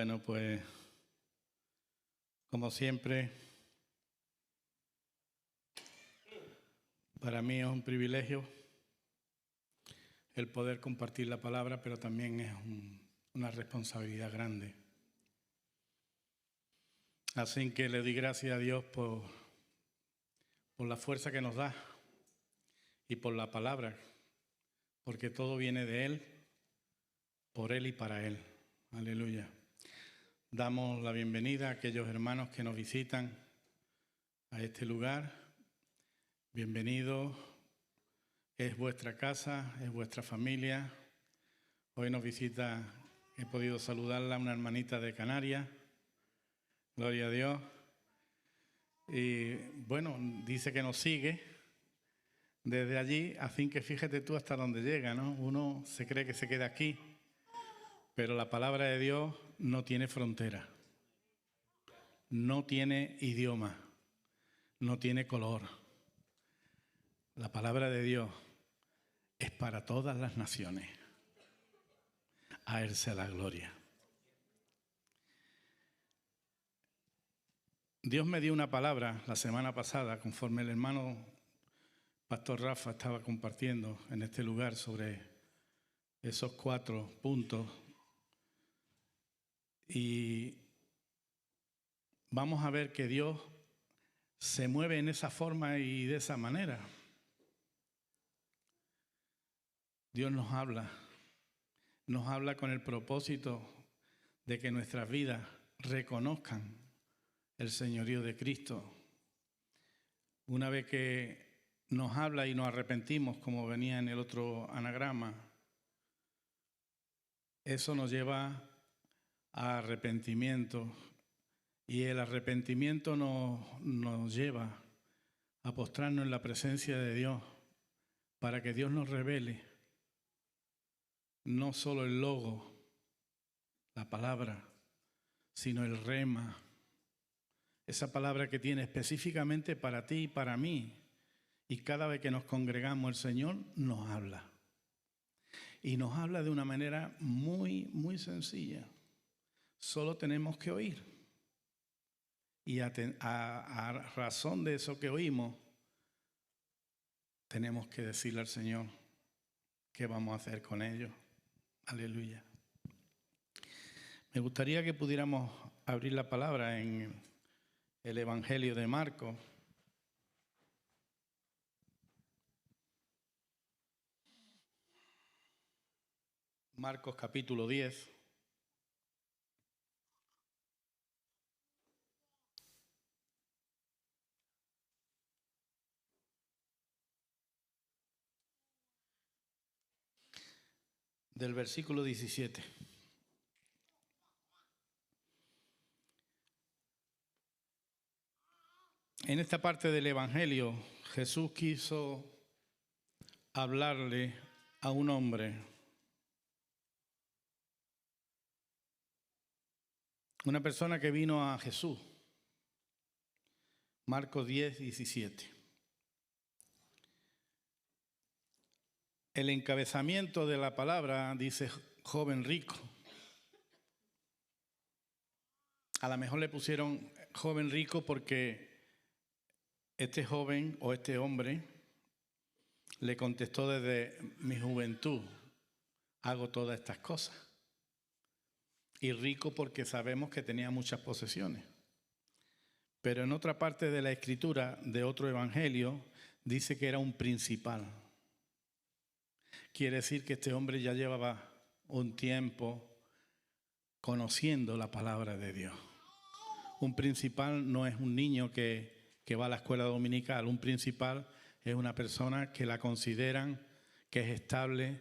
Bueno, pues como siempre, para mí es un privilegio el poder compartir la palabra, pero también es una responsabilidad grande. Así que le doy gracias a Dios por la fuerza que nos da y por la palabra, porque todo viene de Él, por Él y para Él. Aleluya. Damos la bienvenida a aquellos hermanos que nos visitan a este lugar. Bienvenidos, es vuestra casa, es vuestra familia. Hoy nos visita, he podido saludarla, una hermanita de Canarias. Gloria a Dios. Y bueno, dice que nos sigue desde allí, así que fíjate tú hasta dónde llega, ¿no? Uno se cree que se queda aquí, pero la palabra de Dios no tiene frontera, no tiene idioma, no tiene color. La palabra de Dios es para todas las naciones. A Él sea la gloria. Dios me dio una palabra la semana pasada, conforme el hermano Pastor Rafa estaba compartiendo en este lugar sobre esos 4 puntos. Y vamos a ver que Dios se mueve en esa forma y de esa manera. Dios nos habla con el propósito de que nuestras vidas reconozcan el señorío de Cristo. Una vez que nos habla y nos arrepentimos, como venía en el otro anagrama, eso nos lleva a arrepentimiento, y el arrepentimiento nos lleva a postrarnos en la presencia de Dios para que Dios nos revele no solo el logo, la palabra, sino el rema, esa palabra que tiene específicamente para ti y para mí. Y cada vez que nos congregamos, el Señor nos habla. Y nos habla de una manera muy, muy sencilla. Solo tenemos que oír. Y a razón de eso que oímos, tenemos que decirle al Señor qué vamos a hacer con ello. Aleluya. Me gustaría que pudiéramos abrir la palabra en el Evangelio de Marcos. Marcos capítulo 10. Del versículo 17. En esta parte del Evangelio, Jesús quiso hablarle a un hombre, una persona que vino a Jesús. Marcos 10, 17. El encabezamiento de la palabra dice joven rico. A lo mejor le pusieron joven rico porque este joven o este hombre le contestó: desde mi juventud hago todas estas cosas. Y rico porque sabemos que tenía muchas posesiones. Pero en otra parte de la escritura, de otro evangelio, dice que era un principal. Quiere decir que este hombre ya llevaba un tiempo conociendo la palabra de Dios. Un principal no es un niño que va a la escuela dominical. Un principal es una persona que la consideran que es estable,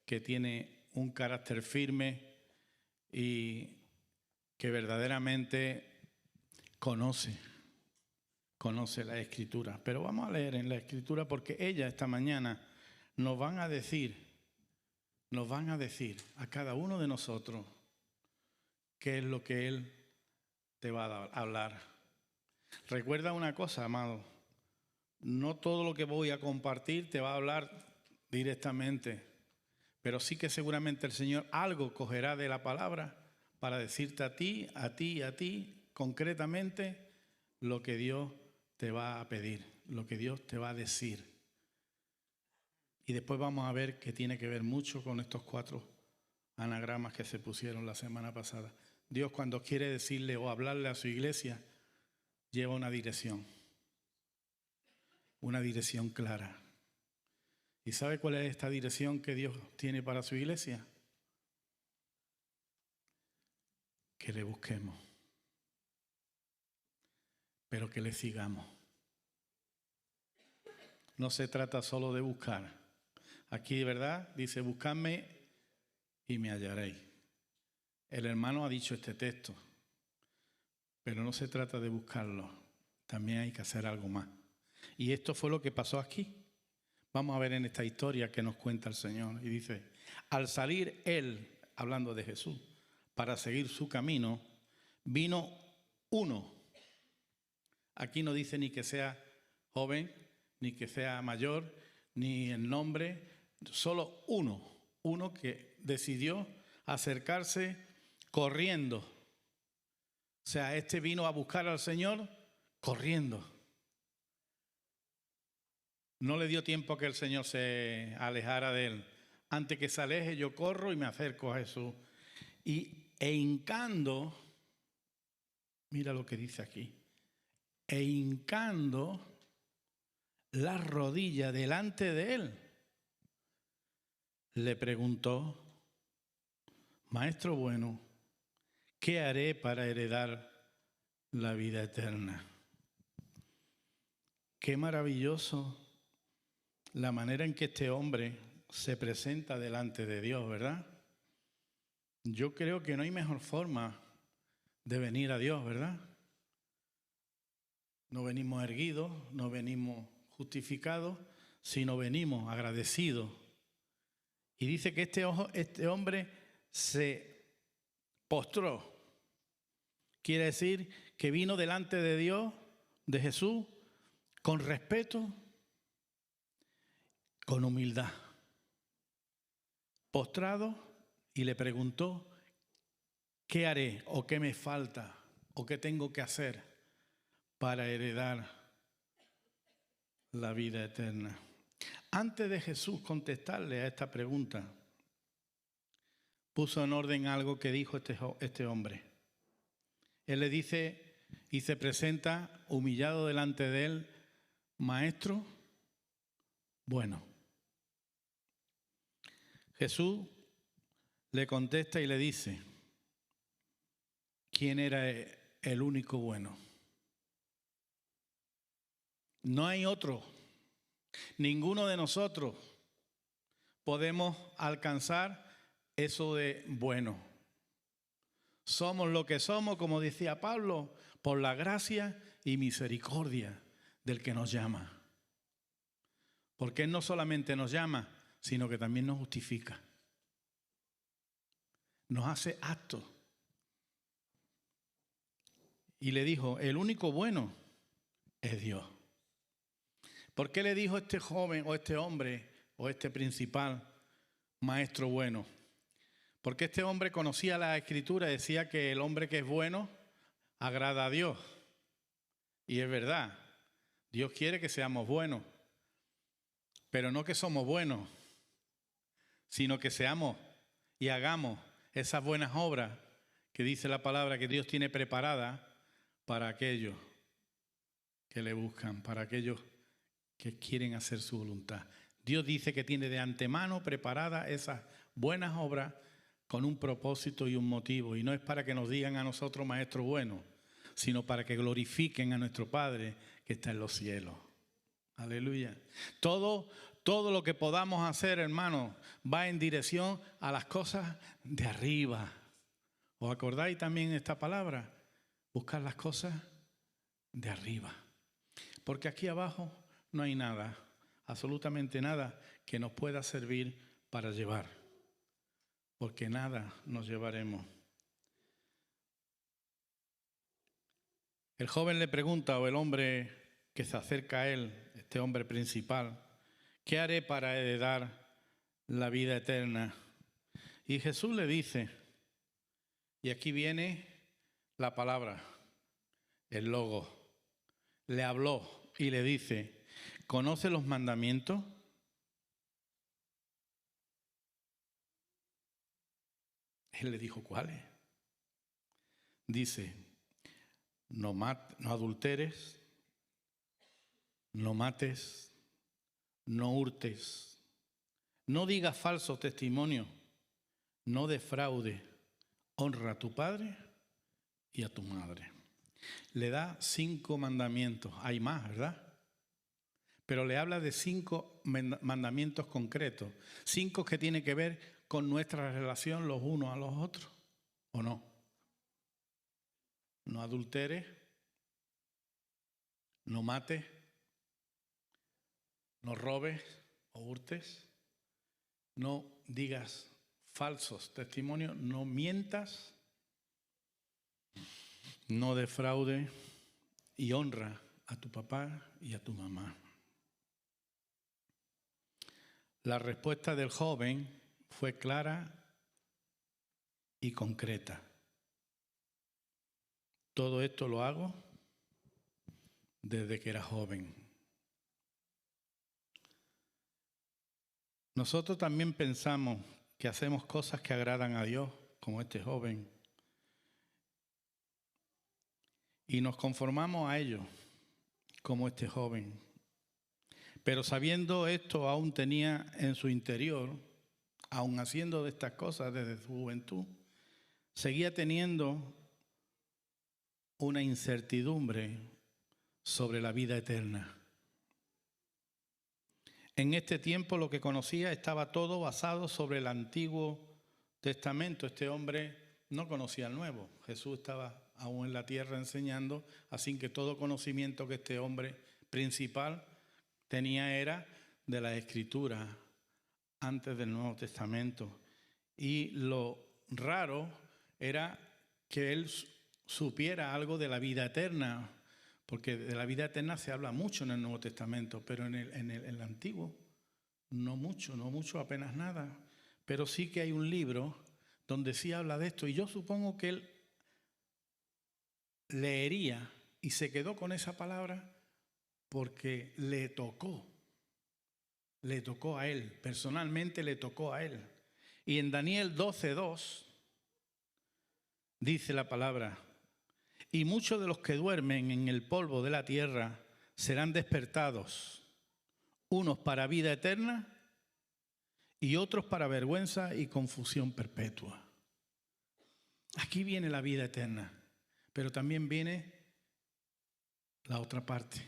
que tiene un carácter firme y que verdaderamente conoce la Escritura. Pero vamos a leer en la Escritura, porque esta mañana nos van a decir a cada uno de nosotros qué es lo que Él te va a hablar. Recuerda una cosa, amado, no todo lo que voy a compartir te va a hablar directamente, pero sí que seguramente el Señor algo cogerá de la palabra para decirte a ti, concretamente, lo que Dios te va a pedir, lo que Dios te va a decir. Y después vamos a ver que tiene que ver mucho con estos 4 anagramas que se pusieron la semana pasada. Dios, cuando quiere decirle o hablarle a su iglesia, lleva una dirección clara. ¿Y sabe cuál es esta dirección que Dios tiene para su iglesia? Que le busquemos, pero que le sigamos. No se trata solo de buscar. Aquí, de verdad, dice, buscadme y me hallaréis. El hermano ha dicho este texto, pero no se trata de buscarlo. También hay que hacer algo más. Y esto fue lo que pasó aquí. Vamos a ver en esta historia que nos cuenta el Señor. Y dice, al salir él, hablando de Jesús, para seguir su camino, vino uno. Aquí no dice ni que sea joven, ni que sea mayor, ni el nombre, solo uno que decidió acercarse corriendo. O sea, este vino a buscar al Señor corriendo. No le dio tiempo a que el Señor se alejara de él. Antes que se aleje, yo corro y me acerco a Jesús. E hincando, mira lo que dice aquí, e hincando la rodilla delante de él, le preguntó, Maestro bueno, ¿qué haré para heredar la vida eterna? Qué maravilloso la manera en que este hombre se presenta delante de Dios, ¿verdad? Yo creo que no hay mejor forma de venir a Dios, ¿verdad? No venimos erguidos, no venimos justificados, sino venimos agradecidos. Y dice que este hombre se postró. Quiere decir que vino delante de Dios, de Jesús, con respeto, con humildad. Postrado, y le preguntó, ¿qué haré o qué me falta o qué tengo que hacer para heredar la vida eterna? Antes de Jesús contestarle a esta pregunta, puso en orden algo que dijo este hombre. Él le dice y se presenta humillado delante de él, Maestro bueno. Jesús le contesta y le dice, ¿quién era el único bueno? No hay otro. Ninguno de nosotros podemos alcanzar eso de bueno. Somos lo que somos, como decía Pablo, por la gracia y misericordia del que nos llama. Porque Él no solamente nos llama, sino que también nos justifica. Nos hace aptos. Y le dijo, el único bueno es Dios. ¿Por qué le dijo este joven o este hombre o este principal, maestro bueno? Porque este hombre conocía la Escritura y decía que el hombre que es bueno agrada a Dios. Y es verdad, Dios quiere que seamos buenos, pero no que somos buenos, sino que seamos y hagamos esas buenas obras que dice la palabra que Dios tiene preparadas para aquellos que le buscan, para aquellos que quieren hacer su voluntad. Dios dice que tiene de antemano preparadas esas buenas obras con un propósito y un motivo. Y no es para que nos digan a nosotros maestros buenos, sino para que glorifiquen a nuestro Padre que está en los cielos. Aleluya. Todo lo que podamos hacer, hermanos, va en dirección a las cosas de arriba. ¿Os acordáis también esta palabra? Buscar las cosas de arriba. Porque aquí abajo no hay nada, absolutamente nada que nos pueda servir para llevar. Porque nada nos llevaremos. El joven le pregunta, o el hombre que se acerca a él, este hombre principal, ¿qué haré para heredar la vida eterna? Y Jesús le dice, Y aquí viene la palabra, el logo. Le habló y le dice, ¿conoce los mandamientos? Él le dijo, ¿cuáles? Dice, no adulteres, no mates, no hurtes, no digas falso testimonio, no defraude, honra a tu padre y a tu madre. Le da 5 mandamientos, hay más, ¿verdad? Pero le habla de 5 mandamientos concretos, 5 que tienen que ver con nuestra relación los unos a los otros, ¿o no? No adulteres, no mates, no robes o hurtes, no digas falsos testimonios, no mientas, no defraude y honra a tu papá y a tu mamá. La respuesta del joven fue clara y concreta. Todo esto lo hago desde que era joven. Nosotros también pensamos que hacemos cosas que agradan a Dios, como este joven, y nos conformamos a ello, como este joven. Pero sabiendo esto, aún tenía en su interior, aún haciendo de estas cosas desde su juventud, seguía teniendo una incertidumbre sobre la vida eterna. En este tiempo lo que conocía estaba todo basado sobre el Antiguo Testamento. Este hombre no conocía el Nuevo. Jesús estaba aún en la tierra enseñando, así que todo conocimiento que este hombre principal tenía era de la Escritura antes del Nuevo Testamento. Y lo raro era que él supiera algo de la vida eterna, porque de la vida eterna se habla mucho en el Nuevo Testamento, pero en el Antiguo no mucho, apenas nada. Pero sí que hay un libro donde sí habla de esto, y yo supongo que él leería y se quedó con esa palabra porque le tocó a él, personalmente le tocó a él. Y en Daniel 12:2 dice la palabra, y muchos de los que duermen en el polvo de la tierra serán despertados, unos para vida eterna y otros para vergüenza y confusión perpetua. Aquí viene la vida eterna, pero también viene la otra parte.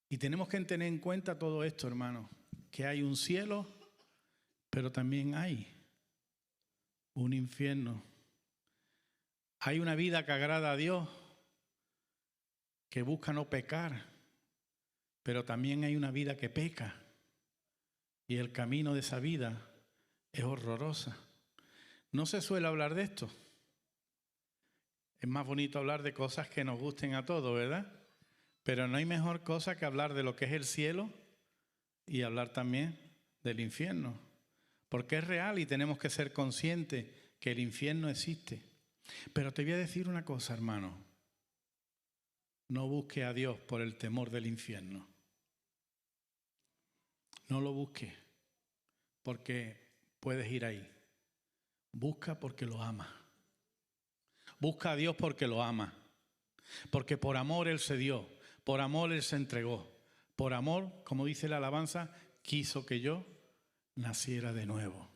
Y tenemos que tener en cuenta todo esto, hermanos, que hay un cielo, pero también hay un infierno. Hay una vida que agrada a Dios, que busca no pecar, pero también hay una vida que peca. Y el camino de esa vida es horrorosa. No se suele hablar de esto. Es más bonito hablar de cosas que nos gusten a todos, ¿verdad? Pero no hay mejor cosa que hablar de lo que es el cielo y hablar también del infierno. Porque es real y tenemos que ser conscientes que el infierno existe. Pero te voy a decir una cosa, hermano. No busque a Dios por el temor del infierno. No lo busque porque puedes ir ahí. Busca porque lo ama. Busca a Dios porque lo ama. Porque por amor Él se dio. Por amor Él se entregó. Por amor, como dice la alabanza, quiso que yo naciera de nuevo.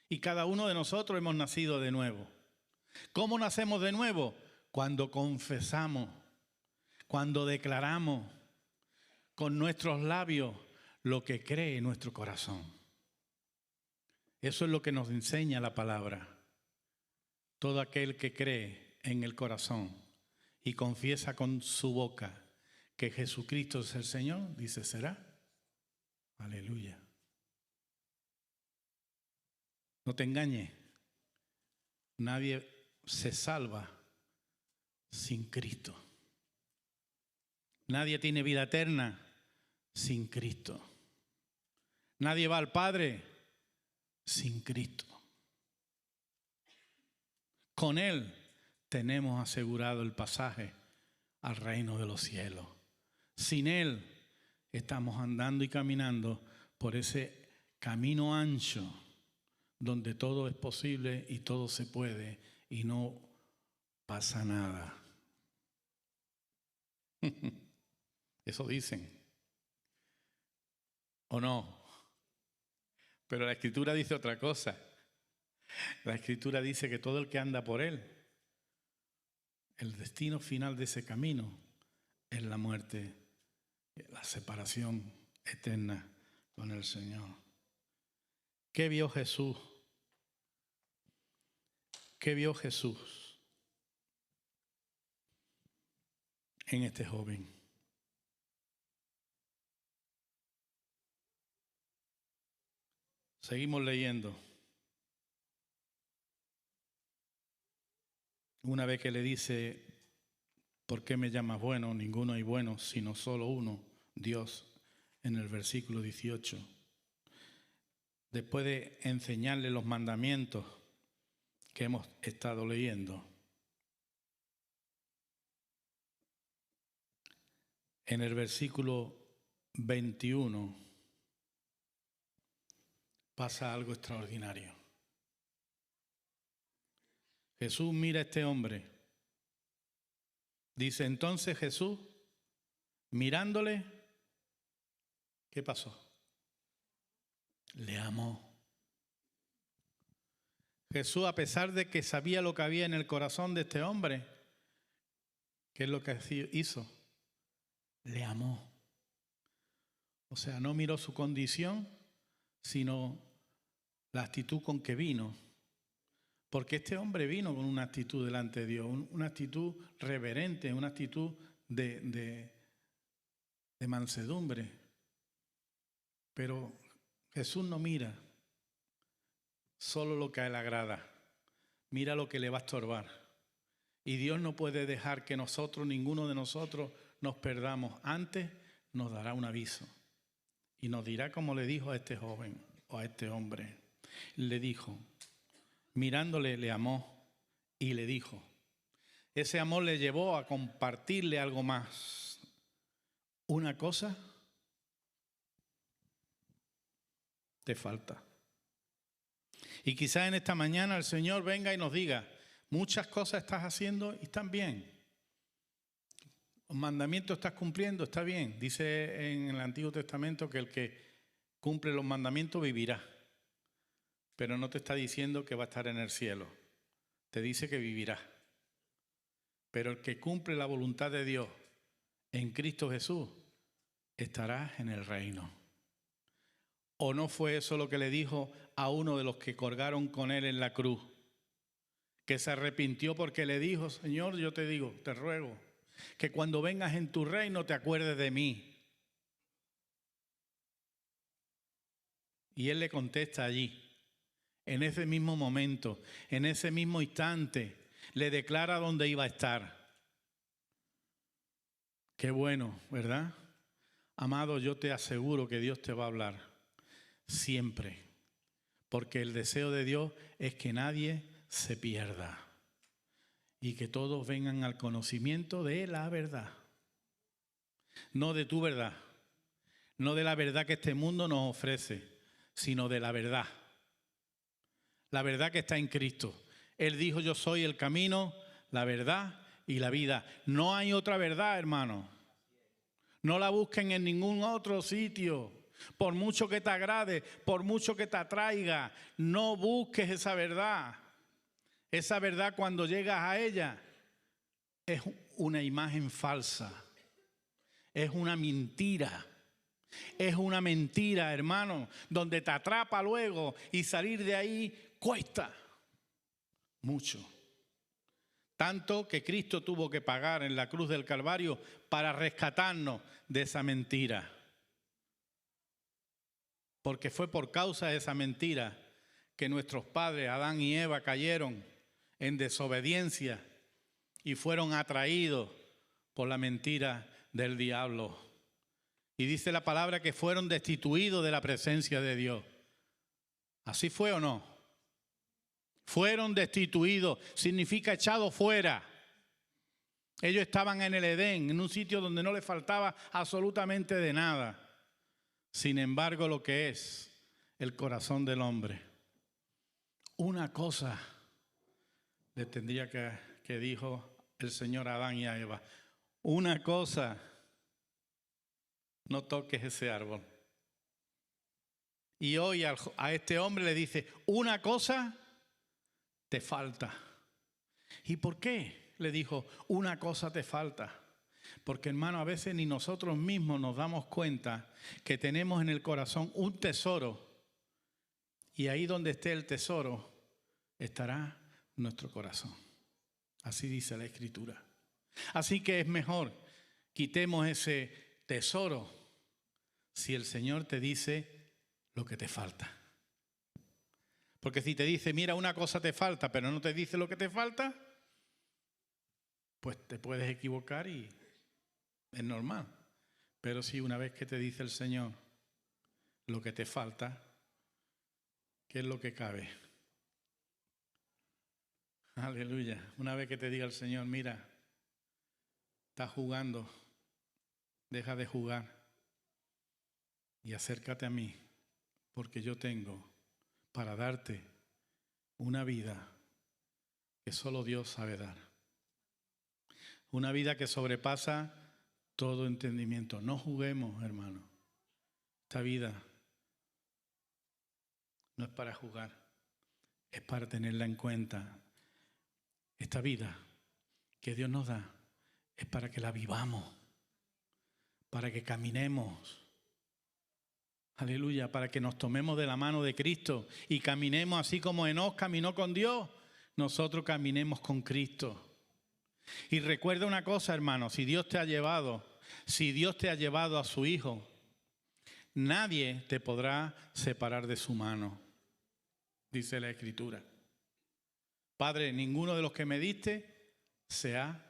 Y cada uno de nosotros hemos nacido de nuevo. ¿Cómo nacemos de nuevo? Cuando confesamos, cuando declaramos con nuestros labios lo que cree nuestro corazón. Eso es lo que nos enseña la palabra. Todo aquel que cree en el corazón y confiesa con su boca que Jesucristo es el Señor, dice, será. Aleluya. No te engañes. Nadie se salva sin Cristo. Nadie tiene vida eterna sin Cristo. Nadie va al Padre sin Cristo. Con Él tenemos asegurado el pasaje al reino de los cielos. Sin Él estamos andando y caminando por ese camino ancho donde todo es posible y todo se puede y no pasa nada. Eso dicen. ¿O no? Pero la Escritura dice otra cosa. La Escritura dice que todo el que anda por Él, el destino final de ese camino es la muerte, la separación eterna con el Señor. ¿Qué vio Jesús? ¿Qué vio Jesús en este joven? Seguimos leyendo. Una vez que le dice, ¿por qué me llamas bueno? Ninguno hay bueno, sino solo uno, Dios, en el versículo 18. Después de enseñarle los mandamientos que hemos estado leyendo, en el versículo 21 pasa algo extraordinario. Jesús mira a este hombre. Dice, entonces Jesús, mirándole, ¿qué pasó? Le amó. Jesús, a pesar de que sabía lo que había en el corazón de este hombre, ¿qué es lo que hizo? Le amó. O sea, no miró su condición, sino la actitud con que vino. Porque este hombre vino con una actitud delante de Dios, una actitud reverente, una actitud de mansedumbre. Pero Jesús no mira solo lo que a Él agrada, mira lo que le va a estorbar. Y Dios no puede dejar que nosotros, ninguno de nosotros, nos perdamos. Antes nos dará un aviso y nos dirá como le dijo a este joven o a este hombre. Le dijo, mirándole le amó y le dijo. Ese amor le llevó a compartirle algo más. Una cosa te falta. Y quizás en esta mañana el Señor venga y nos diga, muchas cosas estás haciendo y están bien. Los mandamientos estás cumpliendo, está bien. Dice en el Antiguo Testamento que el que cumple los mandamientos vivirá. Pero no te está diciendo que va a estar en el cielo. Te dice que vivirá. Pero el que cumple la voluntad de Dios en Cristo Jesús estará en el reino. ¿O no fue eso lo que le dijo a uno de los que colgaron con él en la cruz? Que se arrepintió porque le dijo, Señor, yo te digo, te ruego, que cuando vengas en tu reino te acuerdes de mí. Y él le contesta allí, en ese mismo momento, en ese mismo instante, le declara dónde iba a estar. Qué bueno, ¿verdad? Amado, yo te aseguro que Dios te va a hablar siempre, porque el deseo de Dios es que nadie se pierda y que todos vengan al conocimiento de la verdad, no de tu verdad, no de la verdad que este mundo nos ofrece, sino de la verdad que está en Cristo. Él dijo, yo soy el camino, la verdad y la vida. No hay otra verdad, hermano. No la busquen en ningún otro sitio. Por mucho que te agrade, por mucho que te atraiga, no busques esa verdad. Esa verdad, cuando llegas a ella, es una imagen falsa. Es una mentira. Es una mentira, hermano, donde te atrapa luego y salir de ahí cuesta mucho. Tanto que Cristo tuvo que pagar en la cruz del Calvario para rescatarnos de esa mentira. Porque fue por causa de esa mentira que nuestros padres, Adán y Eva, cayeron en desobediencia y fueron atraídos por la mentira del diablo. Y dice la palabra que fueron destituidos de la presencia de Dios. ¿Así fue o no? Fueron destituidos, significa echados fuera. Ellos estaban en el Edén, en un sitio donde no les faltaba absolutamente de nada. Sin embargo, lo que es el corazón del hombre, una cosa le tendría que dijo el Señor a Adán y a Eva, una cosa, no toques ese árbol. Y hoy a este hombre le dice, una cosa te falta. ¿Y por qué? Le dijo, una cosa te falta. Porque, hermano, a veces ni nosotros mismos nos damos cuenta que tenemos en el corazón un tesoro. Y ahí donde esté el tesoro, estará nuestro corazón. Así dice la Escritura. Así que es mejor, quitemos ese tesoro si el Señor te dice lo que te falta. Porque si te dice, mira, una cosa te falta, pero no te dice lo que te falta, pues te puedes equivocar y es normal. Pero si una vez que te dice el Señor lo que te falta, ¿qué es lo que cabe? Aleluya. Una vez que te diga el Señor, mira, estás jugando, deja de jugar y acércate a mí, porque yo tengo para darte una vida que solo Dios sabe dar. Una vida que sobrepasa todo entendimiento. No juguemos, hermano. Esta vida no es para jugar, es para tenerla en cuenta. Esta vida que Dios nos da es para que la vivamos, para que caminemos. Aleluya, para que nos tomemos de la mano de Cristo y caminemos así como Enoc caminó con Dios, nosotros caminemos con Cristo. Y recuerda una cosa, hermano, si Dios te ha llevado a su Hijo, nadie te podrá separar de su mano, dice la Escritura. Padre, ninguno de los que me diste se ha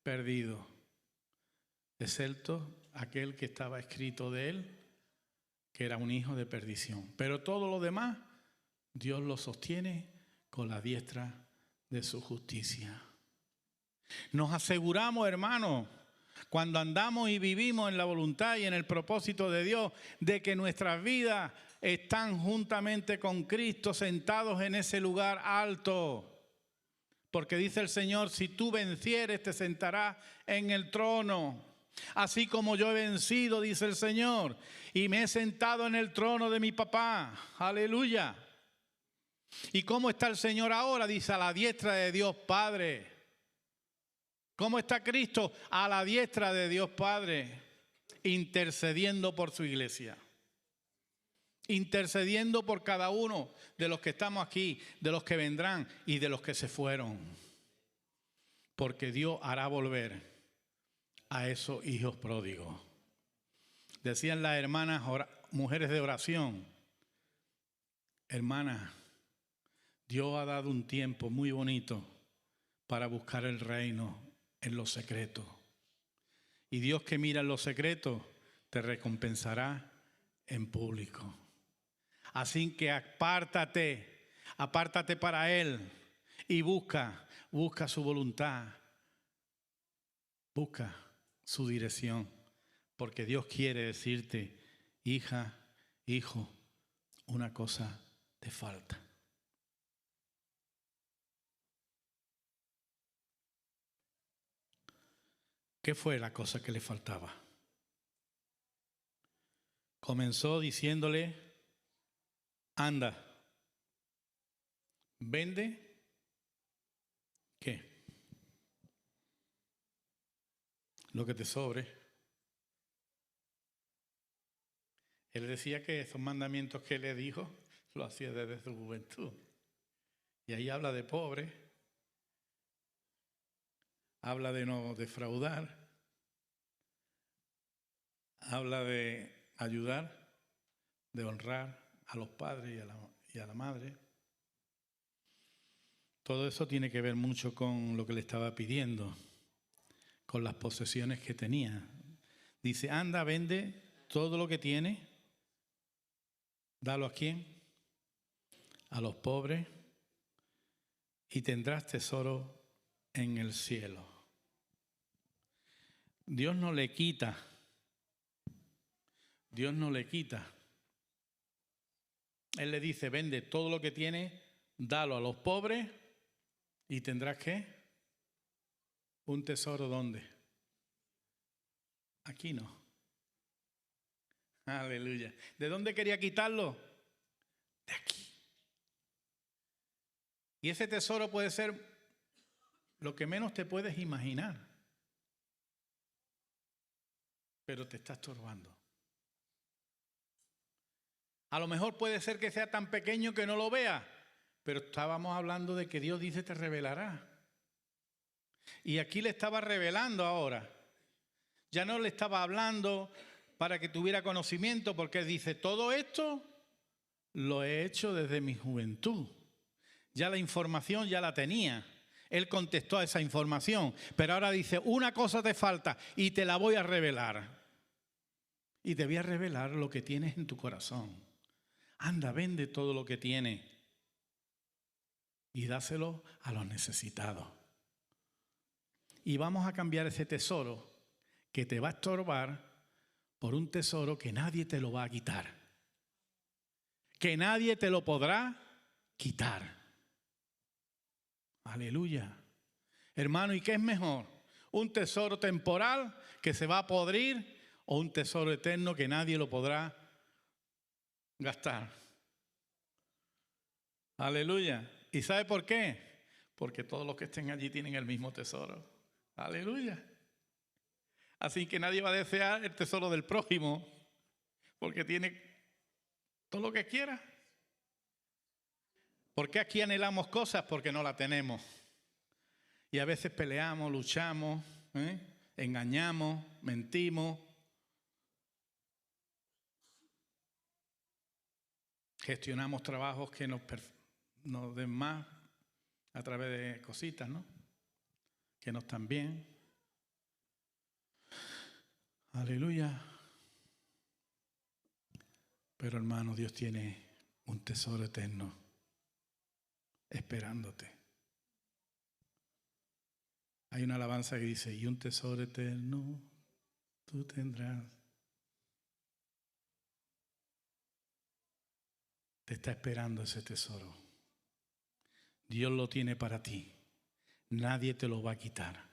perdido, excepto aquel que estaba escrito de él, que era un hijo de perdición. Pero todo lo demás, Dios lo sostiene con la diestra de su justicia. Nos aseguramos, hermanos, cuando andamos y vivimos en la voluntad y en el propósito de Dios, de que nuestras vidas están juntamente con Cristo sentados en ese lugar alto. Porque dice el Señor, si tú vencieres, te sentarás en el trono. Así como yo he vencido, dice el Señor, y me he sentado en el trono de mi papá. Aleluya. ¿Y cómo está el Señor ahora? Dice, a la diestra de Dios Padre. ¿Cómo está Cristo? A la diestra de Dios Padre, intercediendo por su iglesia. Intercediendo por cada uno de los que estamos aquí, de los que vendrán y de los que se fueron. Porque Dios hará volver a esos hijos pródigos. Decían las hermanas mujeres de oración, hermanas, Dios ha dado un tiempo muy bonito para buscar el reino en lo secreto. Y Dios que mira en lo secreto te recompensará en público. Así que apártate para Él y busca su voluntad, busca su dirección, porque Dios quiere decirte, hija, hijo, una cosa te falta. ¿Qué fue la cosa que le faltaba? Comenzó diciéndole, anda, vende, ¿qué? Lo que te sobre. Él decía que esos mandamientos que le dijo, lo hacía desde su juventud. Y ahí habla de pobre, habla de no defraudar, habla de ayudar, de honrar a los padres y a la madre. Todo eso tiene que ver mucho con lo que le estaba pidiendo, con las posesiones que tenía. Dice, anda, vende todo lo que tiene, dalo a quién, a los pobres y tendrás tesoro en el cielo. Dios no le quita. Dios no le quita. Él le dice, vende todo lo que tienes, dalo a los pobres y tendrás ¿qué? Un tesoro, ¿dónde? Aquí no. Aleluya. ¿De dónde quería quitarlo? De aquí. Y ese tesoro puede ser lo que menos te puedes imaginar. Pero te está estorbando. A lo mejor puede ser que sea tan pequeño que no lo veas, pero estábamos hablando de que Dios dice te revelará. Y aquí le estaba revelando ahora. Ya no le estaba hablando para que tuviera conocimiento, porque él dice, todo esto lo he hecho desde mi juventud. Ya la información ya la tenía. Él contestó a esa información, pero ahora dice, una cosa te falta y te la voy a revelar. Y te voy a revelar lo que tienes en tu corazón. Anda, vende todo lo que tienes y dáselo a los necesitados. Y vamos a cambiar ese tesoro que te va a estorbar por un tesoro que nadie te lo va a quitar. Que nadie te lo podrá quitar. Aleluya. Hermano, ¿y qué es mejor? ¿Un tesoro temporal que se va a podrir o un tesoro eterno que nadie lo podrá gastar? Aleluya. ¿Y sabe por qué? Porque todos los que estén allí tienen el mismo tesoro. Aleluya. Así que nadie va a desear el tesoro del prójimo porque tiene todo lo que quiera. ¿Por qué aquí anhelamos cosas? Porque no las tenemos. Y a veces peleamos, luchamos, engañamos, mentimos. Gestionamos trabajos que nos den más a través de cositas, ¿no? Que no están bien. Aleluya. Pero hermano, Dios tiene un tesoro eterno esperándote. Hay una alabanza que dice, y un tesoro eterno tú tendrás. Te está esperando ese tesoro. Dios lo tiene para ti. Nadie te lo va a quitar.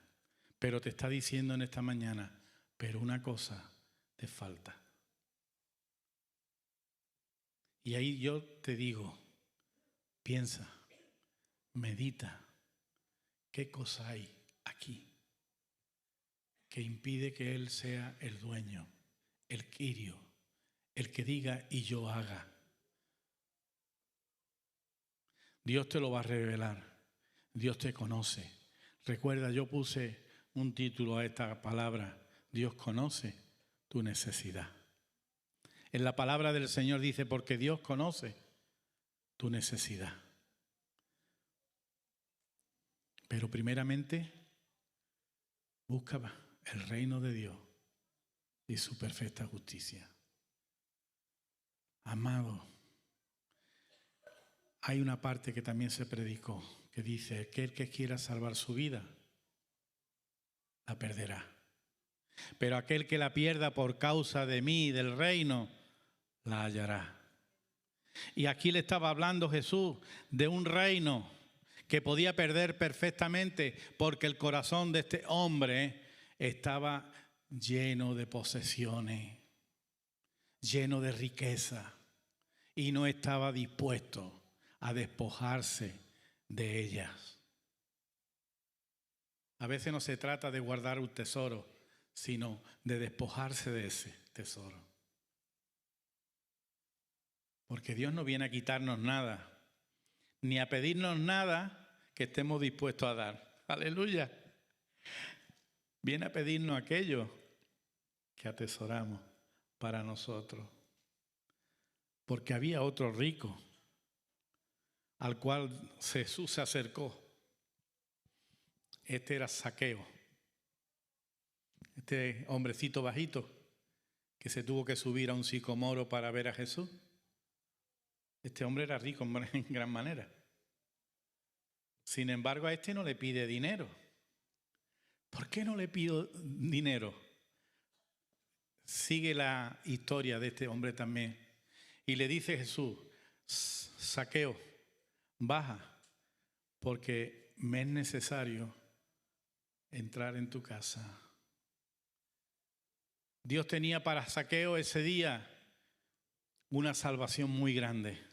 Pero te está diciendo en esta mañana, pero una cosa te falta. Y ahí yo te digo, piensa, medita, ¿qué cosa hay aquí que impide que Él sea el dueño, el quirio, el que diga y yo haga? Dios te lo va a revelar. Dios te conoce. Recuerda, yo puse un título a esta palabra. Dios conoce tu necesidad. En la palabra del Señor dice, porque Dios conoce tu necesidad. Pero primeramente, busca el reino de Dios y su perfecta justicia. Amado, hay una parte que también se predicó, que dice, aquel que quiera salvar su vida, la perderá. Pero aquel que la pierda por causa de mí y del reino, la hallará. Y aquí le estaba hablando Jesús de un reino que podía perder perfectamente porque el corazón de este hombre estaba lleno de posesiones, lleno de riqueza y no estaba dispuesto a despojarse de ellas. A veces no se trata de guardar un tesoro, sino de despojarse de ese tesoro. Porque Dios no viene a quitarnos nada, ni a pedirnos nada que estemos dispuestos a dar. Aleluya. Viene a pedirnos aquello que atesoramos para nosotros. Porque había otro rico al cual Jesús se acercó. Este era Zaqueo. Este hombrecito bajito que se tuvo que subir a un sicomoro para ver a Jesús. Este hombre era rico en gran manera. Sin embargo, a este no le pide dinero. ¿Por qué no le pido dinero? Sigue la historia de este hombre también. Y le dice Jesús: Zaqueo, baja, porque me es necesario entrar en tu casa. Dios tenía para Zaqueo ese día una salvación muy grande.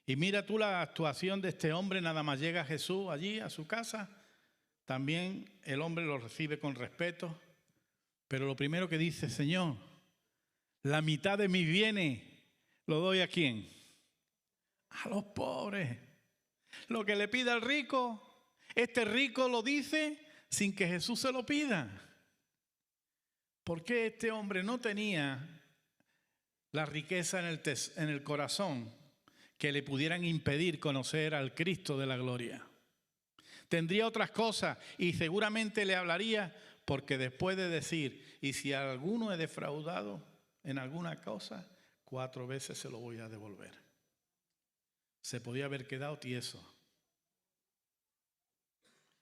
Y mira tú la actuación de este hombre. Nada más llega Jesús allí a su casa, también el hombre lo recibe con respeto, pero lo primero que dice: Señor, la mitad de mis bienes lo doy ¿a quién? A los pobres. Lo que le pide al rico, este rico lo dice sin que Jesús se lo pida. ¿Por qué este hombre no tenía la riqueza en el corazón que le pudieran impedir conocer al Cristo de la gloria? Tendría otras cosas y seguramente le hablaría, porque después de decir: y si a alguno he defraudado en alguna cosa, 4 veces se lo voy a devolver. Se podía haber quedado tieso,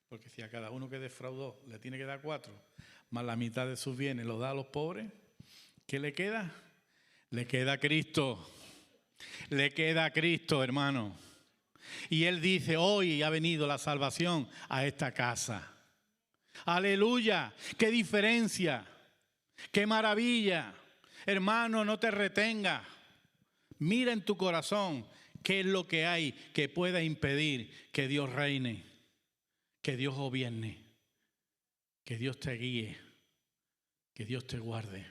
porque si a cada uno que defraudó le tiene que dar 4, más la mitad de sus bienes los da a los pobres, ¿qué le queda? Le queda Cristo. Le queda Cristo, hermano. Y Él dice: hoy ha venido la salvación a esta casa. Aleluya, qué diferencia, qué maravilla. Hermano, no te retengas. Mira en tu corazón qué es lo que hay que pueda impedir que Dios reine, que Dios gobierne, que Dios te guíe, que Dios te guarde,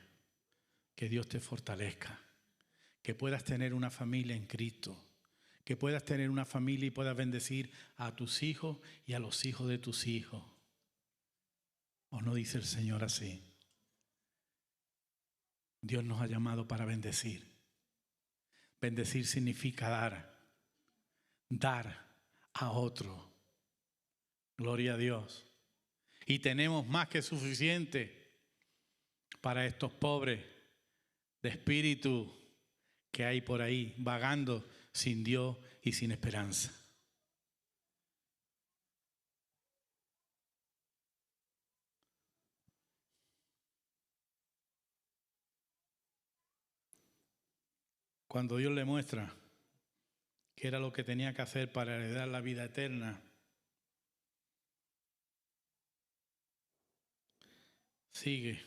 que Dios te fortalezca, que puedas tener una familia en Cristo, que puedas tener una familia y puedas bendecir a tus hijos y a los hijos de tus hijos. ¿O no dice el Señor así? Dios nos ha llamado para bendecir. Bendecir significa dar a otro. Gloria a Dios. Y tenemos más que suficiente para estos pobres de espíritu que hay por ahí vagando sin Dios y sin esperanza. Cuando Dios le muestra qué era lo que tenía que hacer para heredar la vida eterna, sigue.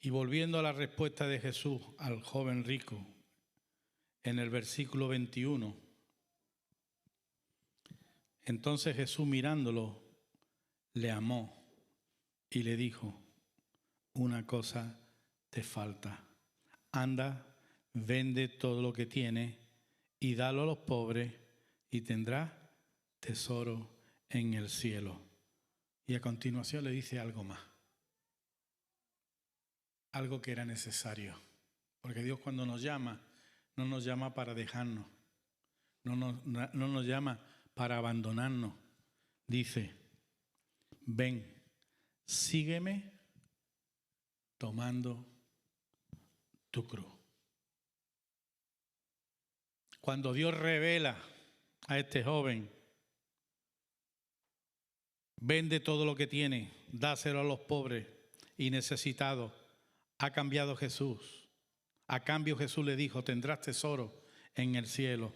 Y volviendo a la respuesta de Jesús al joven rico, en el versículo 21, entonces Jesús, mirándolo, le amó y le dijo: una cosa te falta. Anda, vende todo lo que tienes y dalo a los pobres y tendrás tesoro en el cielo. Y a continuación le dice algo más. Algo que era necesario. Porque Dios, cuando nos llama, no nos llama para dejarnos. No nos llama para abandonarnos. Dice: ven, sígueme tomando tu cruz. Cuando Dios revela a este joven: vende todo lo que tiene, dáselo a los pobres y necesitados, ha cambiado Jesús. A cambio, Jesús le dijo: tendrás tesoro en el cielo.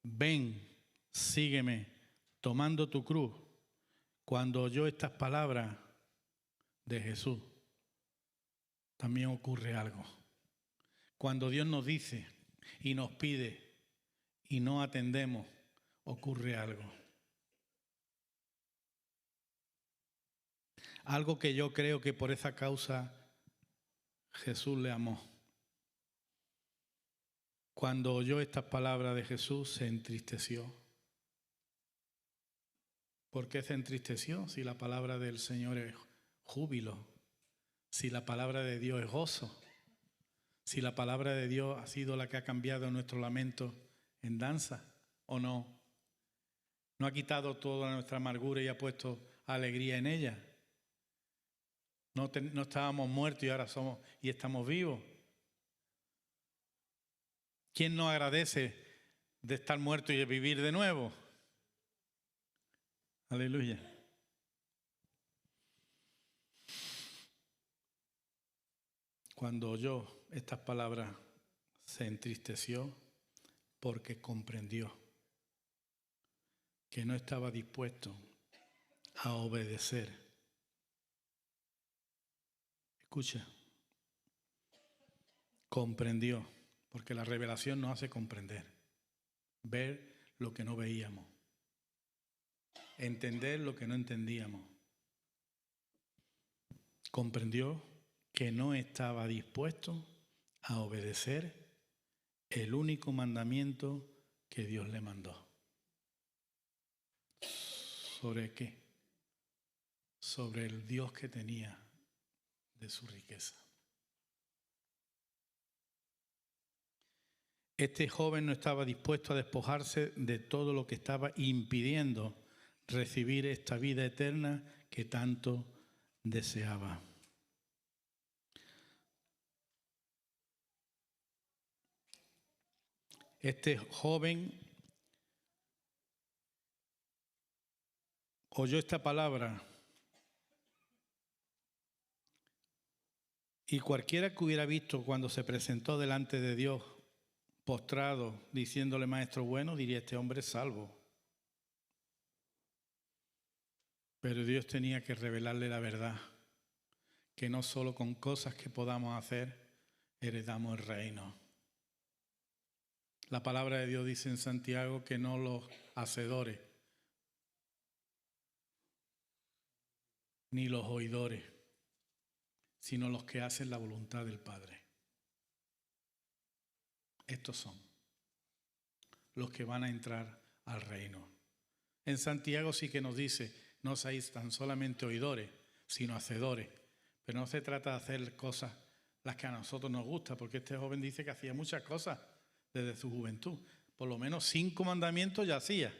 Ven, sígueme tomando tu cruz. Cuando oyó estas palabras de Jesús, también ocurre algo. Cuando Dios nos dice y nos pide y no atendemos, ocurre algo. Algo que yo creo que por esa causa Jesús le amó. Cuando oyó estas palabras de Jesús, se entristeció. ¿Por qué se entristeció? Si la palabra del Señor es júbilo, si la palabra de Dios es gozo, si la palabra de Dios ha sido la que ha cambiado nuestro lamento en danza, ¿o no? No ha quitado toda nuestra amargura y ha puesto alegría en ella. No estábamos muertos y ahora somos y estamos vivos. ¿Quién no agradece de estar muerto y de vivir de nuevo? Aleluya. Cuando oyó estas palabras, se entristeció porque comprendió que no estaba dispuesto a obedecer. Escucha, comprendió, porque la revelación nos hace comprender, ver lo que no veíamos, entender lo que no entendíamos. Comprendió que no estaba dispuesto a obedecer el único mandamiento que Dios le mandó. ¿Sobre qué? Sobre el Dios que tenía de su riqueza. Este joven no estaba dispuesto a despojarse de todo lo que estaba impidiendo recibir esta vida eterna que tanto deseaba. Este joven oyó esta palabra y cualquiera que hubiera visto cuando se presentó delante de Dios postrado, diciéndole maestro bueno, diría este hombre es salvo. Pero Dios tenía que revelarle la verdad, que no solo con cosas que podamos hacer heredamos el reino. La palabra de Dios dice en Santiago que no los hacedores ni los oidores, sino los que hacen la voluntad del Padre. Estos son los que van a entrar al reino. En Santiago sí que nos dice, no seáis tan solamente oidores, sino hacedores. Pero no se trata de hacer cosas las que a nosotros nos gustan, porque este joven dice que hacía muchas cosas desde su juventud. Por lo menos 5 mandamientos ya hacía.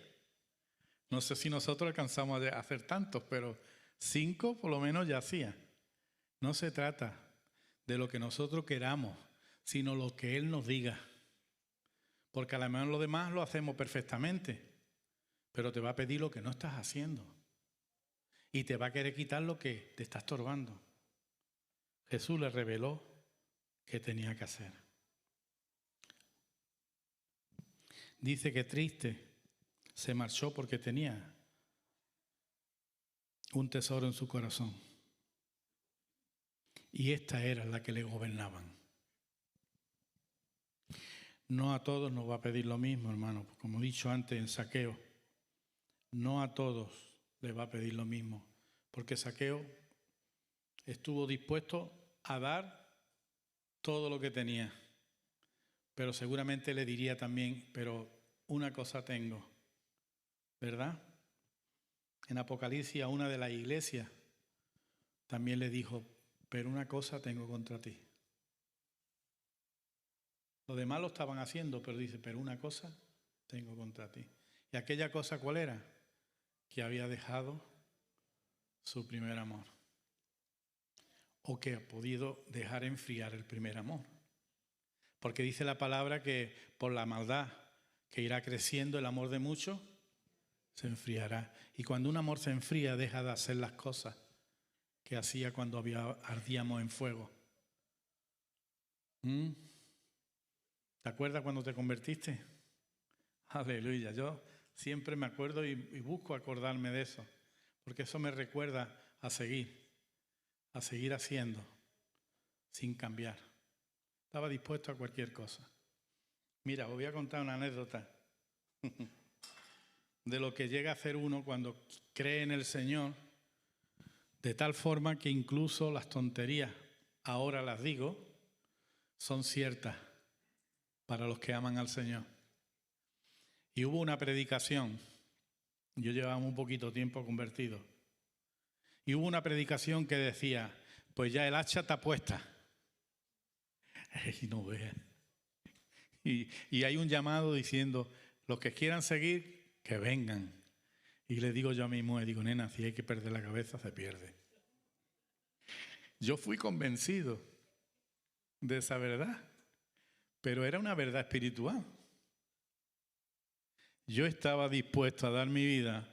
No sé si nosotros alcanzamos a hacer tantos, pero 5 por lo menos ya hacía. No se trata de lo que nosotros queramos, sino lo que Él nos diga. Porque a lo mejor lo demás lo hacemos perfectamente, pero te va a pedir lo que no estás haciendo. Y te va a querer quitar lo que te está estorbando. Jesús le reveló qué tenía que hacer. Dice que triste se marchó porque tenía un tesoro en su corazón. Y esta era la que le gobernaban. No a todos nos va a pedir lo mismo, hermano. Como he dicho antes en Zaqueo, no a todos les va a pedir lo mismo. Porque Zaqueo estuvo dispuesto a dar todo lo que tenía. Pero seguramente le diría también, pero una cosa tengo, ¿verdad? En Apocalipsis a una de las iglesias también le dijo, pero una cosa tengo contra ti. Los demás lo estaban haciendo, pero dice, pero una cosa tengo contra ti. ¿Y aquella cosa cuál era? Que había dejado su primer amor. O que ha podido dejar enfriar el primer amor. Porque dice la palabra que por la maldad que irá creciendo el amor de muchos, se enfriará. Y cuando un amor se enfría, deja de hacer las cosas que hacía cuando ardíamos en fuego. ¿Te acuerdas cuando te convertiste? Aleluya. Yo siempre me acuerdo y busco acordarme de eso, porque eso me recuerda a seguir haciendo sin cambiar. Estaba dispuesto a cualquier cosa. Mira, os voy a contar una anécdota de lo que llega a hacer uno cuando cree en el Señor, de tal forma que incluso las tonterías, ahora las digo, son ciertas para los que aman al Señor. Y hubo una predicación, yo llevaba un poquito tiempo convertido, y hubo una predicación que decía, pues ya el hacha está puesta. Y no veas. Y hay un llamado diciendo, los que quieran seguir, que vengan. Y le digo yo a mi mujer, digo, nena, si hay que perder la cabeza, se pierde. Yo fui convencido de esa verdad, pero era una verdad espiritual. Yo estaba dispuesto a dar mi vida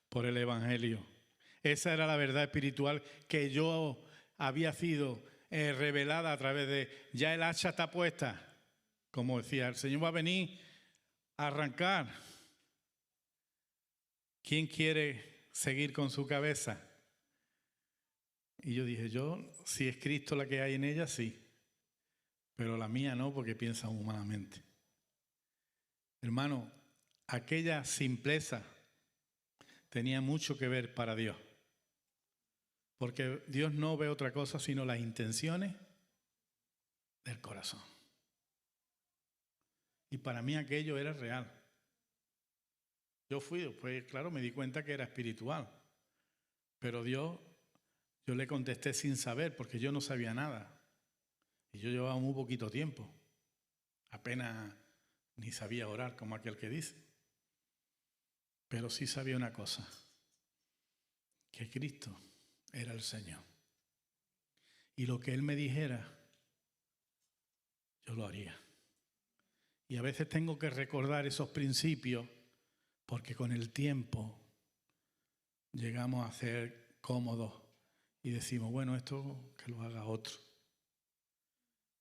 por el Evangelio. Esa era la verdad espiritual que yo había sido revelada a través de, ya el hacha está puesta. Como decía, el Señor va a venir a arrancar. ¿Quién quiere seguir con su cabeza? Y yo dije, si es Cristo la que hay en ella, sí. Pero la mía no, porque piensa humanamente. Hermano, aquella simpleza tenía mucho que ver para Dios. Porque Dios no ve otra cosa sino las intenciones del corazón. Y para mí aquello era real. Yo fui después, claro, me di cuenta que era espiritual. Pero Dios, yo le contesté sin saber, porque yo no sabía nada. Y yo llevaba muy poquito tiempo. Apenas ni sabía orar, como aquel que dice. Pero sí sabía una cosa, que Cristo era el Señor. Y lo que Él me dijera, yo lo haría. Y a veces tengo que recordar esos principios, porque con el tiempo llegamos a ser cómodos y decimos, bueno, esto que lo haga otro.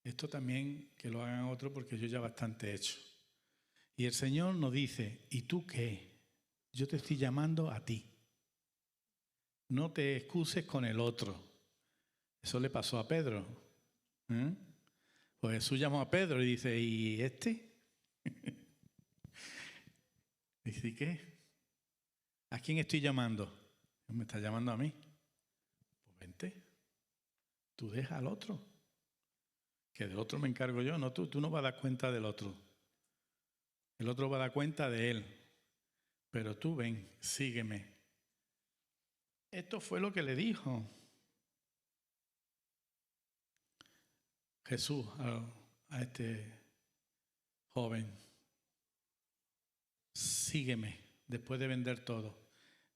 Esto también que lo hagan otro, porque yo ya bastante he hecho. Y el Señor nos dice, ¿y tú qué? Yo te estoy llamando a ti. No te excuses con el otro. Eso le pasó a Pedro. Pues Jesús llamó a Pedro y dice, ¿y este? Dice, ¿qué? ¿A quién estoy llamando? Me está llamando a mí. Pues vente. Tú deja al otro. Que del otro me encargo yo. No, tú no vas a dar cuenta del otro. El otro va a dar cuenta de él. Pero tú ven, sígueme. Esto fue lo que le dijo Jesús a este joven. Sígueme después de vender todo.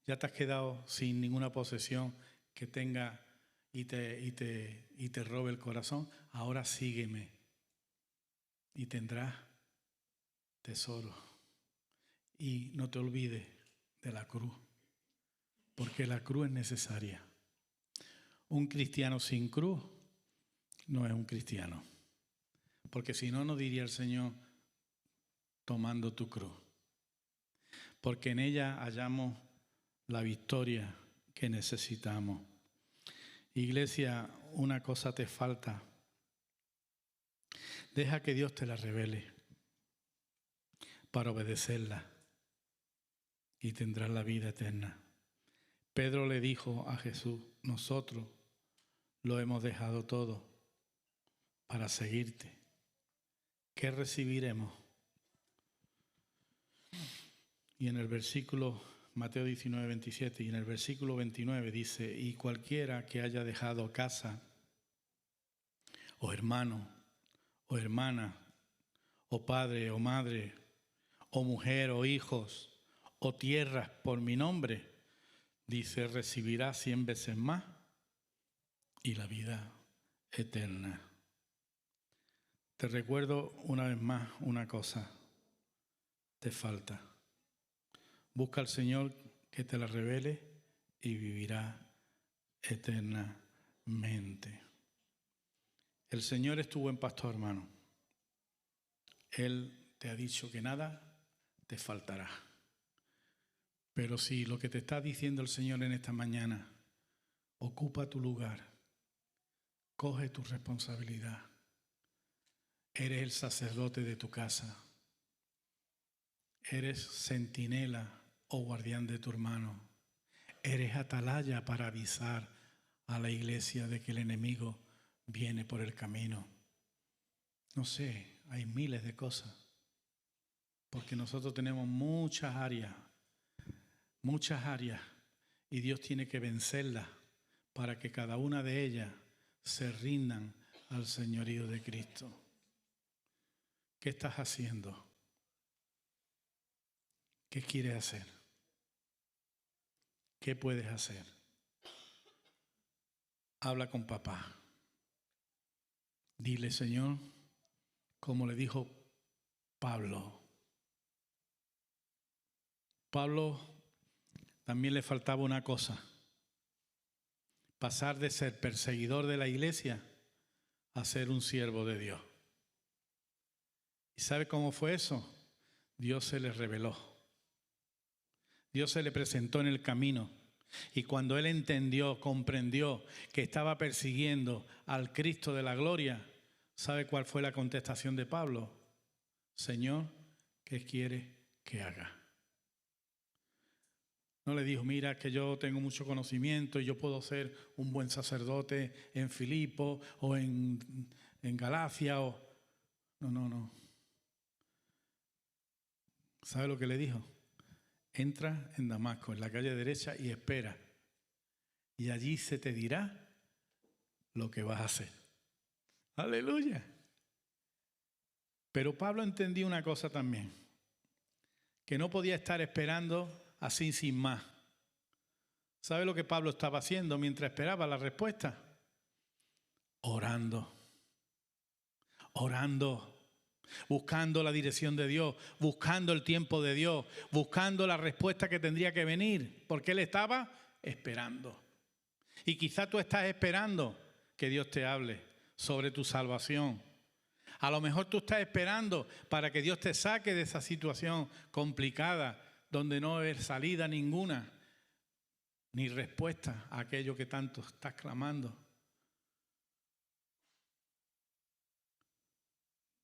Ya te has quedado sin ninguna posesión que tenga y te robe el corazón. Ahora sígueme y tendrás tesoro. Y no te olvides de la cruz, porque la cruz es necesaria. Un cristiano sin cruz no es un cristiano, porque si no, no diría el Señor tomando tu cruz, porque en ella hallamos la victoria que necesitamos. Iglesia, una cosa te falta. Deja que Dios te la revele para obedecerla y tendrás la vida eterna. Pedro le dijo a Jesús, nosotros lo hemos dejado todo para seguirte. ¿Qué recibiremos? Y en el versículo, Mateo 19, 27, y en el versículo 29 dice, y cualquiera que haya dejado casa, o hermano, o hermana, o padre, o madre, o mujer, o hijos, o tierras por mi nombre, dice, recibirá 100 veces más y la vida eterna. Te recuerdo una vez más una cosa, te falta. Busca al Señor que te la revele y vivirá eternamente. El Señor es tu buen pastor, hermano. Él te ha dicho que nada te faltará. Pero si lo que te está diciendo el Señor en esta mañana, ocupa tu lugar, coge tu responsabilidad. Eres el sacerdote de tu casa. Eres centinela o guardián de tu hermano. Eres atalaya para avisar a la iglesia de que el enemigo viene por el camino. No sé, hay miles de cosas. Porque nosotros tenemos muchas áreas, y Dios tiene que vencerlas para que cada una de ellas se rindan al señorío de Cristo. ¿Qué estás haciendo? ¿Qué quieres hacer? ¿qué puedes hacer? Habla con papá. Dile, Señor, como le dijo Pablo. Pablo también le faltaba una cosa: pasar de ser perseguidor de la iglesia a ser un siervo de Dios. ¿Y sabe cómo fue eso? Dios se le reveló. Dios se le presentó en el camino. Y cuando él entendió, comprendió que estaba persiguiendo al Cristo de la gloria, ¿sabe cuál fue la contestación de Pablo? Señor, ¿qué quiere que haga? No le dijo, mira que yo tengo mucho conocimiento y yo puedo ser un buen sacerdote en Filipo o en Galacia. No. ¿Sabe lo que le dijo? Entra en Damasco, en la calle derecha, y espera. Y allí se te dirá lo que vas a hacer. ¡Aleluya! Pero Pablo entendió una cosa también, que no podía estar esperando así sin más. ¿Sabe lo que Pablo estaba haciendo mientras esperaba la respuesta? Orando, buscando la dirección de Dios, buscando el tiempo de Dios, buscando la respuesta que tendría que venir, porque él estaba esperando. Y quizá tú estás esperando que Dios te hable sobre tu salvación. A lo mejor tú estás esperando para que Dios te saque de esa situación complicada donde no hay salida ninguna, ni respuesta a aquello que tanto estás clamando.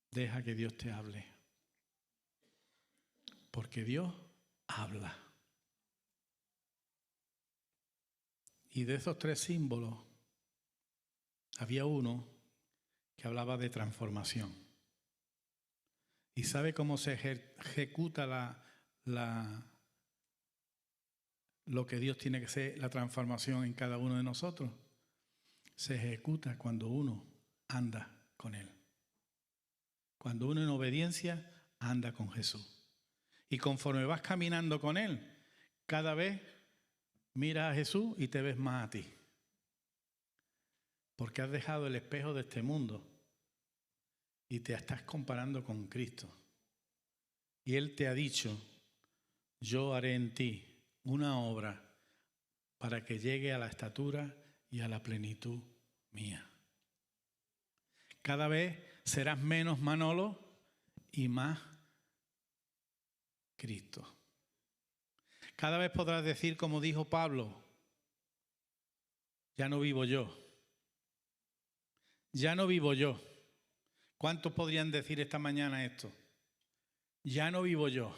Deja que Dios te hable, porque Dios habla. Y de esos tres símbolos, había uno que hablaba de transformación. ¿Y sabe cómo se ejecuta lo que Dios tiene que ser, la transformación en cada uno de nosotros? Se ejecuta cuando uno anda con Él. Cuando uno en obediencia anda con Jesús. Y conforme vas caminando con Él, cada vez miras a Jesús y te ves más a ti. Porque has dejado el espejo de este mundo y te estás comparando con Cristo. Y Él te ha dicho, yo haré en ti una obra para que llegue a la estatura y a la plenitud mía. Cada vez serás menos Manolo y más Cristo. Cada vez podrás decir, como dijo Pablo, ya no vivo yo. Ya no vivo yo. ¿Cuántos podrían decir esta mañana esto? Ya no vivo yo,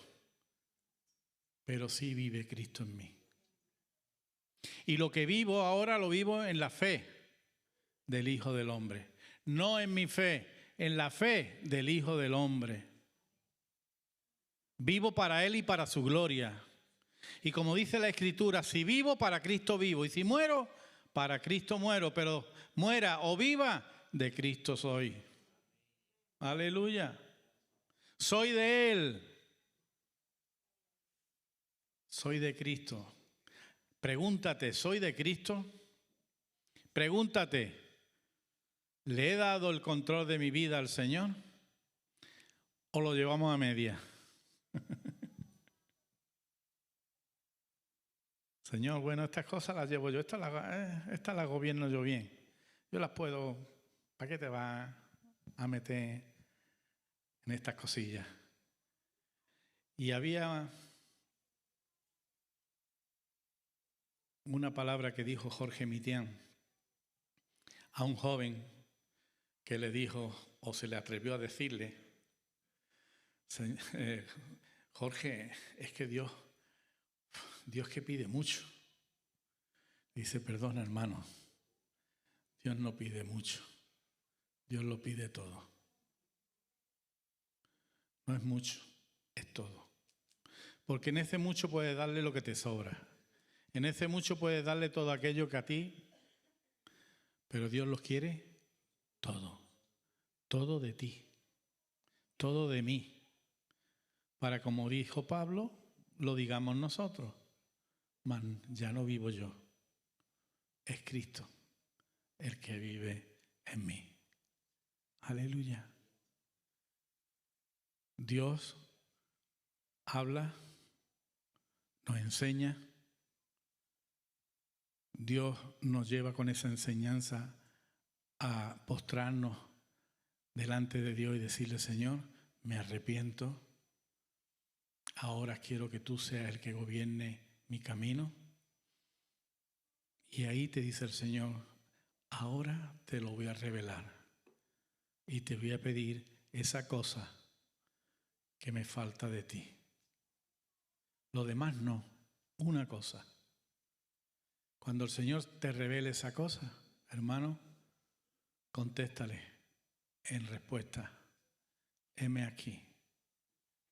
pero sí vive Cristo en mí. Y lo que vivo ahora lo vivo en la fe del Hijo del Hombre. No en mi fe, en la fe del Hijo del Hombre. Vivo para Él y para su gloria. Y como dice la Escritura, si vivo, para Cristo vivo. Y si muero, para Cristo muero. Pero muera o viva, de Cristo soy. Aleluya. Soy de Él. Soy de Cristo. Pregúntate, ¿soy de Cristo? Pregúntate, ¿le he dado el control de mi vida al Señor? ¿O lo llevamos a media? Señor, bueno, estas cosas las llevo yo, estas las gobierno yo bien. Yo las puedo, ¿para qué te vas a meter en estas cosillas? Y había una palabra que dijo Jorge Mitián a un joven que le dijo, o se le atrevió a decirle, Jorge, es que Dios que pide mucho. Dice, perdona hermano, Dios no pide mucho, Dios lo pide todo. No es mucho, es todo. Porque en ese mucho puedes darle lo que te sobra. En ese mucho puedes darle todo aquello que a ti, pero Dios los quiere todo. Todo de ti, todo de mí. Para, como dijo Pablo, lo digamos nosotros. mas ya no vivo yo, es Cristo el que vive en mí. Aleluya. Dios habla, nos enseña, Dios nos lleva con esa enseñanza a postrarnos delante de Dios y decirle: Señor, me arrepiento, ahora quiero que tú seas el que gobierne mi camino. Y ahí te dice el Señor: ahora te lo voy a revelar y te voy a pedir esa cosa que me falta de ti. Lo demás no, una cosa. Cuando el Señor te revele esa cosa, hermano, contéstale en respuesta: heme aquí,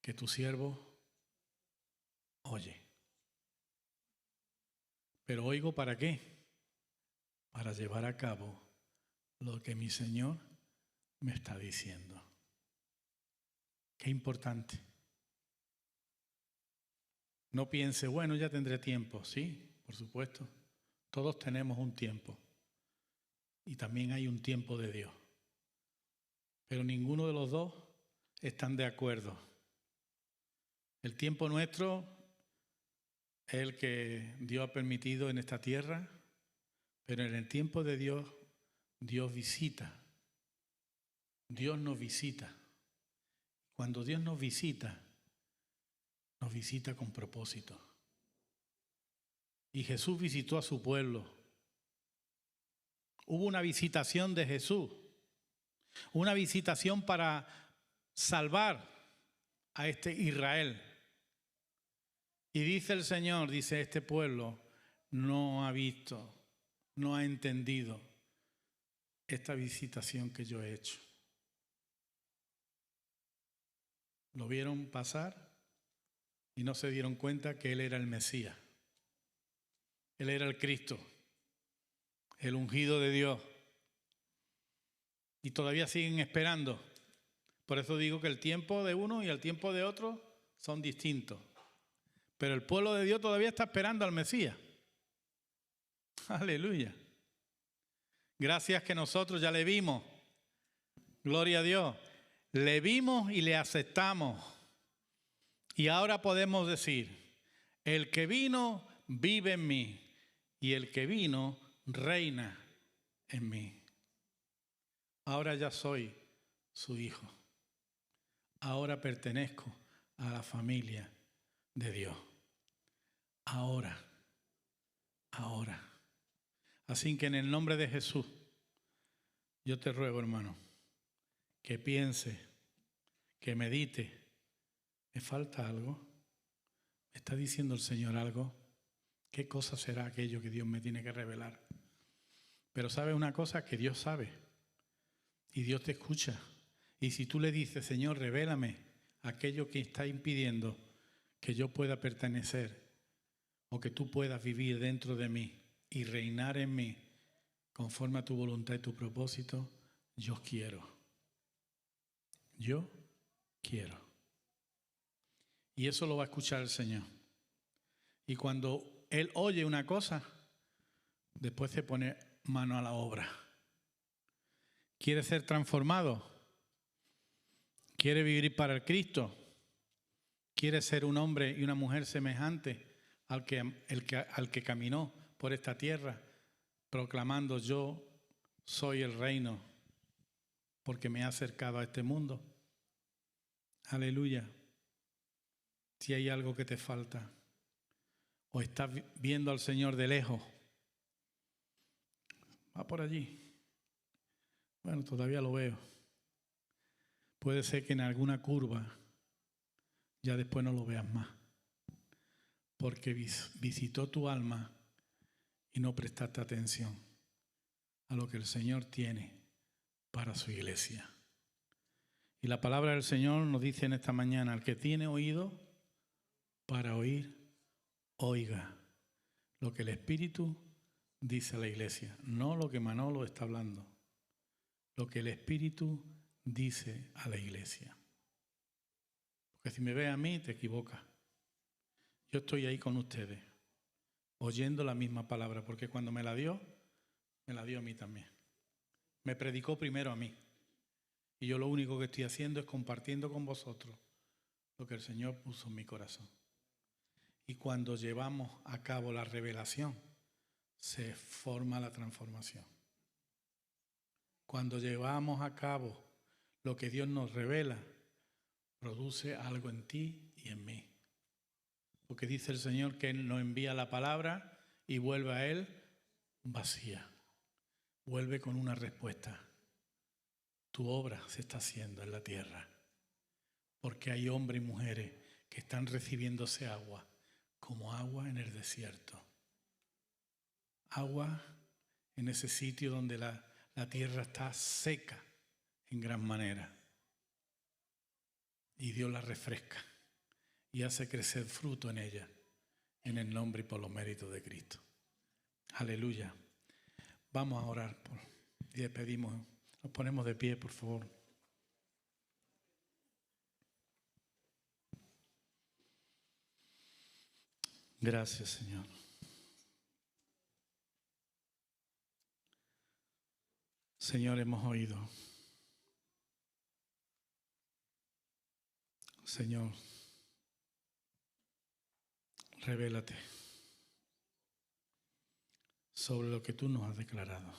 que tu siervo oye. Pero oigo ¿para qué? Para llevar a cabo lo que mi Señor me está diciendo. Qué importante. No piense, bueno, ya tendré tiempo. Sí, por supuesto. Todos tenemos un tiempo. Y también hay un tiempo de Dios. Pero ninguno de los dos están de acuerdo. El tiempo nuestro es el que Dios ha permitido en esta tierra, pero en el tiempo de Dios, Dios visita. Dios nos visita. Cuando Dios nos visita con propósito. Y Jesús visitó a su pueblo. Hubo una visitación de Jesús. Una visitación para salvar a este Israel. Y dice el Señor, dice: este pueblo no ha visto, no ha entendido esta visitación que yo he hecho. Lo vieron pasar y no se dieron cuenta que Él era el Mesías. Él era el Cristo, el ungido de Dios. Y todavía siguen esperando. Por eso digo que el tiempo de uno y el tiempo de otro son distintos. Pero el pueblo de Dios todavía está esperando al Mesías. Aleluya. Gracias que nosotros ya le vimos. Gloria a Dios. Le vimos y le aceptamos. Y ahora podemos decir: el que vino vive en mí y el que vino reina en mí. Ahora ya soy su hijo. Ahora pertenezco a la familia de Dios. Ahora. Así que en el nombre de Jesús, yo te ruego, hermano, que piense, que medite. ¿Me falta algo? ¿Me está diciendo el Señor algo? ¿Qué cosa será aquello que Dios me tiene que revelar? Pero ¿sabes una cosa? Que Dios sabe. Y Dios te escucha. Y si tú le dices: Señor, revélame aquello que está impidiendo que yo pueda pertenecer o que tú puedas vivir dentro de mí y reinar en mí conforme a tu voluntad y tu propósito, yo quiero. Yo quiero. Y eso lo va a escuchar el Señor. Y cuando Él oye una cosa, después se pone mano a la obra. ¿Quiere ser transformado? ¿Quiere vivir para el Cristo? ¿Quiere ser un hombre y una mujer semejante al que caminó por esta tierra proclamando: yo soy el reino porque me he acercado a este mundo? Aleluya. Si hay algo que te falta o estás viendo al Señor de lejos, va por allí. Bueno, todavía lo veo. Puede ser que en alguna curva ya después no lo veas más, porque visitó tu alma y no prestaste atención a lo que el Señor tiene para su iglesia. Y la palabra del Señor nos dice en esta mañana: el que tiene oído para oír, oiga lo que el Espíritu dice a la iglesia. No lo que Manolo está hablando, lo que el Espíritu dice a la iglesia. Porque si me ve a mí, te equivocas. Yo estoy ahí con ustedes. oyendo la misma palabra, porque cuando me la dio a mí también. Me predicó primero a mí. Y yo lo único que estoy haciendo es compartiendo con vosotros lo que el Señor puso en mi corazón. Y cuando llevamos a cabo la revelación, se forma la transformación. Cuando llevamos a cabo lo que Dios nos revela, produce algo en ti y en mí. Porque dice el Señor que Él nos envía la palabra y vuelve a Él vacía. Vuelve con una respuesta. Tu obra se está haciendo en la tierra. Porque hay hombres y mujeres que están recibiéndose agua, como agua en el desierto. Agua en ese sitio donde la tierra está seca en gran manera. Y Dios la refresca y hace crecer fruto en ella, en el nombre y por los méritos de Cristo. Aleluya. Vamos a orar y despedimos. Nos ponemos de pie, por favor. Gracias, Señor. Señor, hemos oído. Señor, revélate sobre lo que tú nos has declarado.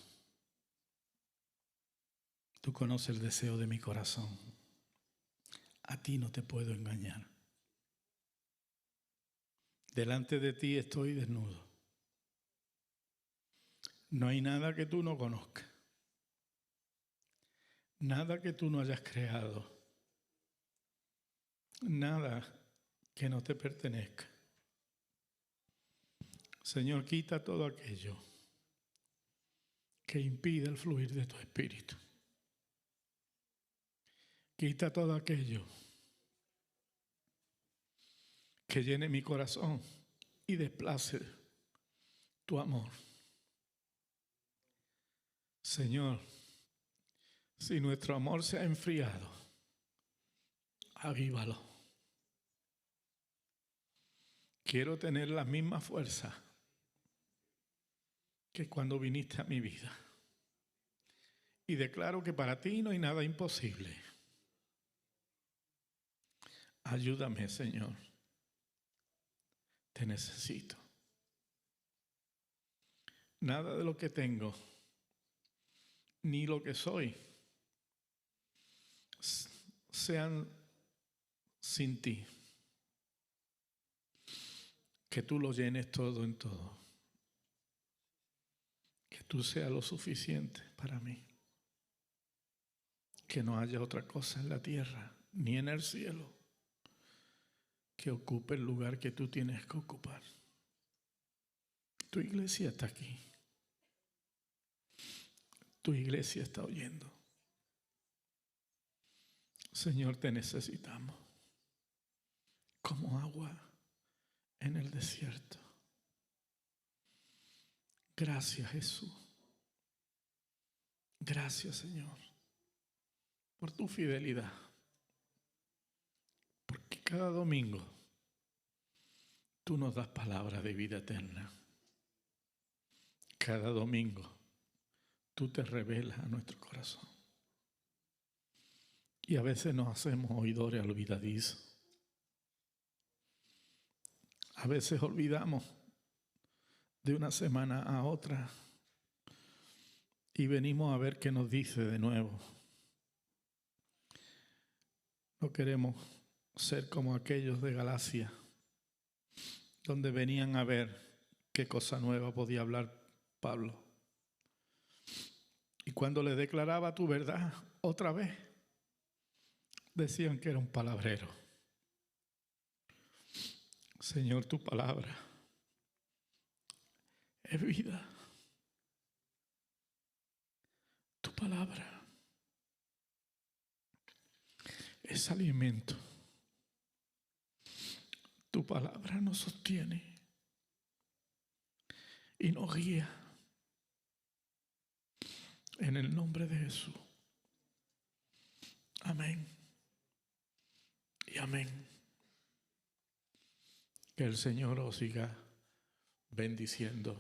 Tú conoces el deseo de mi corazón. A ti no te puedo engañar. Delante de ti estoy desnudo. No hay nada que tú no conozcas. Nada que tú no hayas creado. Nada que no te pertenezca. Señor, quita todo aquello que impide el fluir de tu espíritu. Quita todo aquello que llene mi corazón y desplace tu amor. Señor, si nuestro amor se ha enfriado, avívalo. Quiero tener la misma fuerza que cuando viniste a mi vida. Y declaro que para ti no hay nada imposible. Ayúdame, Señor. Te necesito. Nada de lo que tengo, ni lo que soy, sean sin ti. Que tú lo llenes todo en todo. Que tú seas lo suficiente para mí. Que no haya otra cosa en la tierra, ni en el cielo, que ocupe el lugar que tú tienes que ocupar. Tu iglesia está aquí. Tu iglesia está oyendo. Señor, te necesitamos como agua en el desierto. Gracias, Jesús. Gracias, Señor, por tu fidelidad. Porque cada domingo tú nos das palabras de vida eterna. Cada domingo tú te revelas a nuestro corazón. Y a veces nos hacemos oidores olvidadizos. A veces olvidamos de una semana a otra y venimos a ver qué nos dice de nuevo. No queremos ser como aquellos de Galacia, donde venían a ver qué cosa nueva podía hablar Pablo. Y cuando le declaraba tu verdad otra vez, decían que era un palabrero. Señor, tu palabra es vida. Tu palabra es alimento. Tu palabra nos sostiene y nos guía. En el nombre de Jesús. Amén. Y amén. Que el Señor os siga bendiciendo.